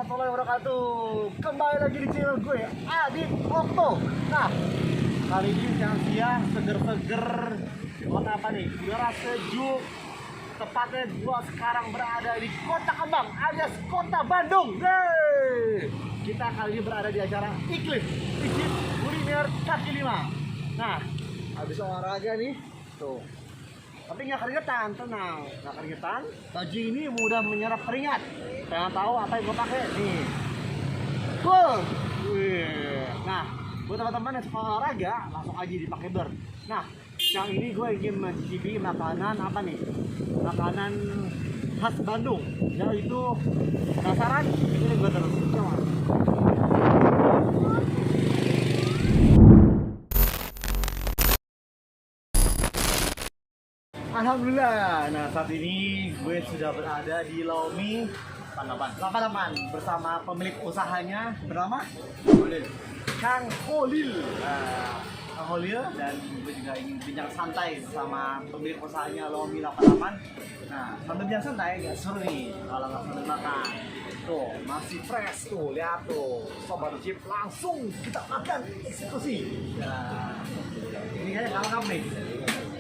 warahmatullahi wabarakatuh. Kembali lagi di channel gue, Adit Okto. Nah, kali ini siang-siang seger-seger. Buat apa nih? Udara sejuk. Tepatnya gue sekarang berada di Kota Kembang alias Kota Bandung. Yeay! Kita kali ini berada di acara iklim kuliner kaki lima. Nah, habis olahraga nih, tuh. Tapi nggak keringetan, tenang, nggak keringetan. Baju ini mudah menyerap keringat. Pengen tahu apa yang gue pakai? Nih, cool. Wih. Nah, buat teman-teman yang suka olahraga, langsung aja dipakai ber. Nah, yang ini gue ingin mencicipi makanan apa nih? Makanan khas Bandung, yaitu penasaran. Ini gue terus coba. Alhamdulillah. Nah, saat ini gue sudah berada di Laomi 88 bersama pemilik usahanya bernama Kang Holil. Nah, Kang Holil, dan gue juga ingin bincang santai bersama pemilik usahanya Laomi 88. Nah, sambil bincang santai gak seru nih kalau nggak sambil makan. Tuh, masih fresh tuh, lihat tuh. Sobat Jeep, langsung kita makan eksekusi. Nah, ini kayaknya kalangkap nih.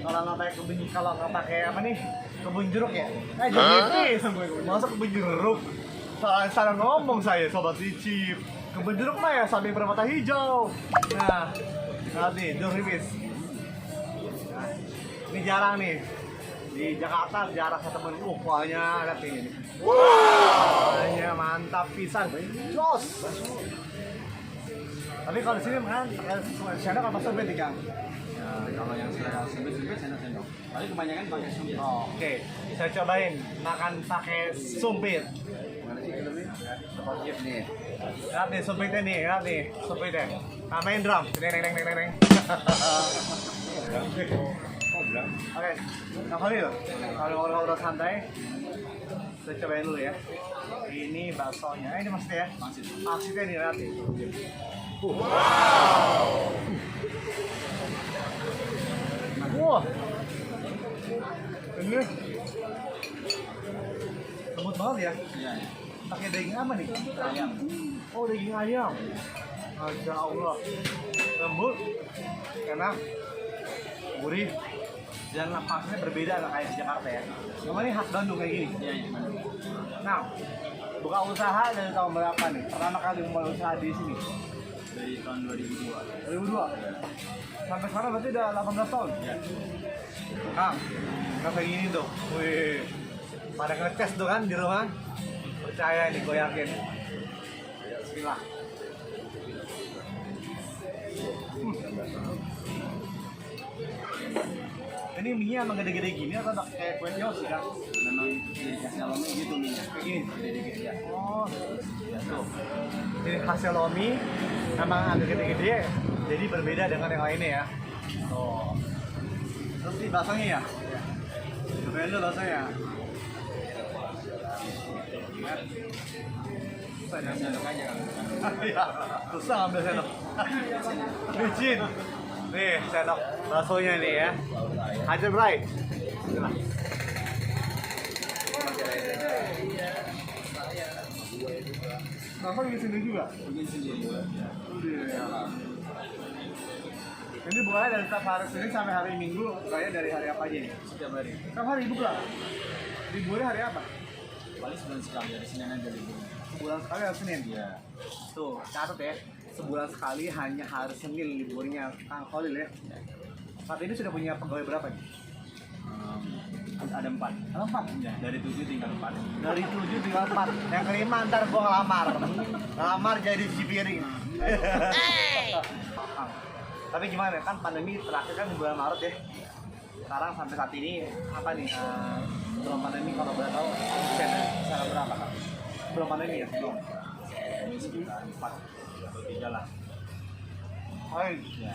Kalau nggak pakai apa nih, kebun jeruk ya? Jadi masa kebun jeruk? Salah ngomong saya, Sobat Cicip. Kebun jeruk mah ya samping permata hijau. Nah, nanti jeruk nipis. Nah, ini jarang nih di Jakarta, jarang saya temen. Banyak, lihat ini. Banyak, mantap pisan. Jos. Tapi kalau di sini kan pakai sendok apa sebet Kang? Kalau yang selera sempit-sempit sendok-sendok. Tapi kebanyakan pakai sumpit. Oke, saya cobain makan pakai sumpit. Gimana sih filmnya? Sobat Jeep nih. Lihat nih sumpitnya nih, lihat nih sumpitnya. Nah, main drum. Neng. Oke, nah Khalil, kalau ngobrol santai, saya cobain dulu ya. Ini baksonya, ini maksudnya ya? Maksudnya nih, lihat nih. Wah, ini lembut banget ya. Iya. Pakai daging apa nih? Ayam. Oh, daging ayam. Masya Allah, lembut, enak, gurih, dan napasnya berbeda nggak kayak di Jakarta ya. Cuma ini khas Bandung kayak gini. Iya. Nah, buka usaha dari tahun berapa nih? Pertama kali mulai usaha di sini? Dari tahun 2002. 2002. Sampai sekarang berarti udah 18 tahun. Iya. Kang, kayak gini tuh. Wih, pada ngetes tuh kan di rumah. Percaya nih, gue yakin. Bismillah. Ini mie emang gede-gede gini atau kayak kue tios sih kan? Memang jadi khasnya Lomi gitu minyak. Kayak gini. Gede-gede ya. Oh, ya tuh. Jadi khasnya Lomi emang agak gede-gede, jadi berbeda dengan yang lainnya ya. Oh. Terus ini baksonya ya? Iya. Cobain dulu baksonya. Sendok aja kan. Iya, susah ngambil sendok. Licin. Nih, sendok baksonya nih ya. Hajar Bray. Bismillah. Bapak bikin sendiri juga? Bikin sendiri. Ini bukannya dari setiap hari Senin sampai hari Minggu, kayak dari hari apa aja nih? Setiap hari. Setiap hari buka? Liburnya hari apa? Paling sebulan sekali dari Senin aja libur. Sebulan sekali hari Senin? Iya. Tuh, catat ya. Sebulan sekali hanya hari Senin liburnya Kang Khalil ya. Saat ini sudah punya pegawai berapa nih? Ada 4. Ada 4? Ya, dari 7 tinggal 4. Dari 7 tinggal 4. Yang kelima ntar gua ngelamar. Ngelamar jadi si piring. Tapi gimana kan pandemi terakhir kan di bulan Maret ya. Sekarang sampai saat ini apa nih? Sebelum pandemi kalau boleh tahu omsetnya secara berapa kan? Sebelum pandemi ya? Belum. Ini sekitar 4 atau 3 lah. Oh iya.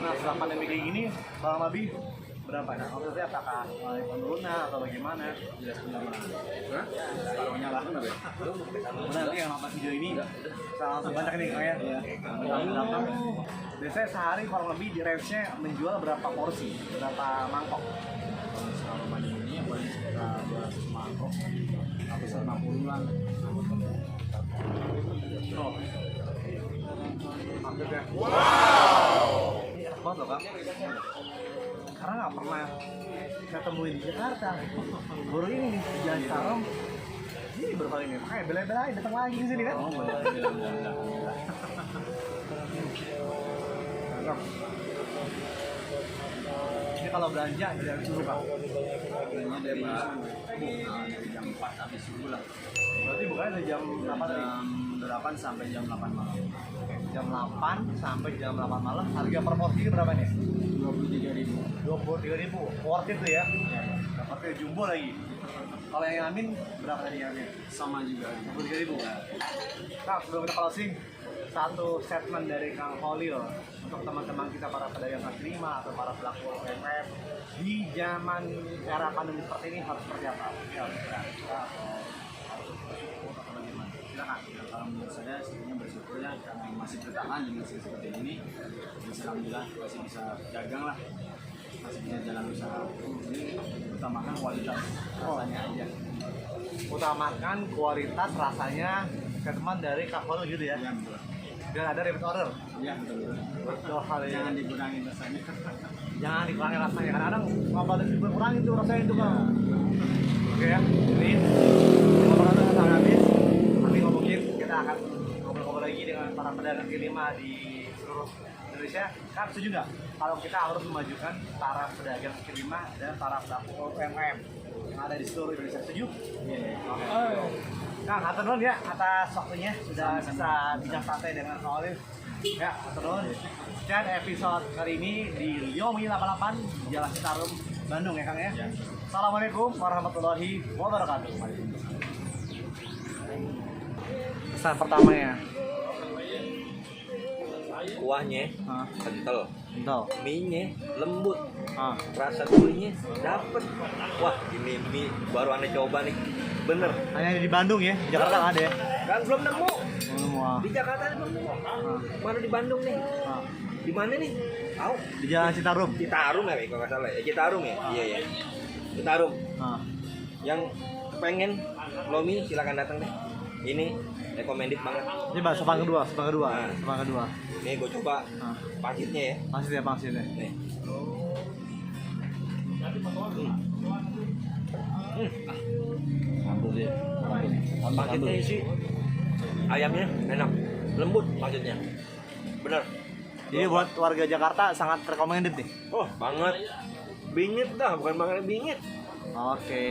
Nah setelah pandemi kayak gini, Bang Mabi berapa? Nah, maksudnya apakah mulai penurunan atau bagaimana? Jelas benar. Hah? Separuhnya lah. Benar, nanti yang nonton video ini bisa langsung banyak nih Kang ya? Iya. Biasanya sehari kurang lebih di range-nya menjual berapa porsi? Berapa mangkok? Kalau mani ini yang paling sekitar 200 mangkok, 150-an. Oh. Mantap ya. Wow. Ini enak banget loh Kak. Karena nggak pernah saya temuin di Jakarta. Baru ini nih di Jalan Citarum. Ini baru kali ini. Makanya bela-belain datang lagi di sini kan. Oh, benar. Ini kalau belanja dari subuh Pak. Harganya dari jam 4 sampai subuh lah. Berarti bukannya dari jam 8 nih? Jam 8 sampai jam 8 malam. Jam 8 sampai jam 8 malam. Harga per porsi berapa nih? 23.000. 23.000. Worth it tuh ya. Dapatnya jumbo lagi. Kalau yang Amin berapa tadi Amin? Sama juga. 23.000. Nah, sebelum kita closing, satu statement dari Kang Holil untuk teman-teman kita para pedagang kaki lima atau para pelaku UMKM di zaman era pandemi seperti ini harus seperti apa? Ya, kita harus bersyukur atau bagaimana? Silakan. Kalau menurut saya sebenarnya bersyukur ya karena masih bertahan dengan situasi seperti ini. Jadi alhamdulillah masih bisa dagang lah, masih bisa jalan usaha. Ini utamakan kualitas rasanya aja. Utamakan kualitas rasanya ke teman dari Kang Holil gitu ya. Ya betul. Dan ada repeat order. Ya betul. Betul hal Jangan dikurangi rasanya. Jangan dikurangi rasanya. Kadang-kadang ngobrol berkurang itu rasanya itu Bang. Oke ya. Ini ngobrol sampai habis. Nanti ngomongin kita akan ngobrol-ngobrol lagi dengan para pedagang kaki lima di seluruh Indonesia. Kan setuju nggak kalau kita harus memajukan para pedagang kaki lima dan para pelaku UMKM yang ada di seluruh Indonesia? Setuju? Iya. Oke. Kang, hatur nuhun ya atas waktunya sudah bisa bincang santai dengan Kang Holil. Ya, hatur nuhun. Sekian episode kali ini di Yomi 88 Jalan Citarum, Bandung ya Kang ya. Assalamualaikum warahmatullahi wabarakatuh. Pesan pertamanya. Kuahnya Ah, kental, entah. mie-nya lembut, Ah, rasa gurihnya dapet. Wah, ini mie baru aneh coba nih, bener. hanya di Bandung ya, di Jakarta nggak ada ya. Kan belum nemu Semua. di Jakarta belum nemu. Mana di Bandung nih? Ah, Di mana nih? Tahu? di Jalan Citarum. Citarum ya, kalau nggak salah. Citarum ya? Iya ya. Citarum. Ah, Yang pengen lomi silakan datang deh. Ini recommended banget. ini bakso pan kedua, Nah. sepan kedua. Nih gue coba Ah, paketnya ya. maksudnya. Nih. Paketnya isi ayamnya enak, lembut maksudnya. Bener. Jadi buat warga Jakarta sangat recommended nih. Oh, banget. Bingit dah, bukan makan bingit. Oke.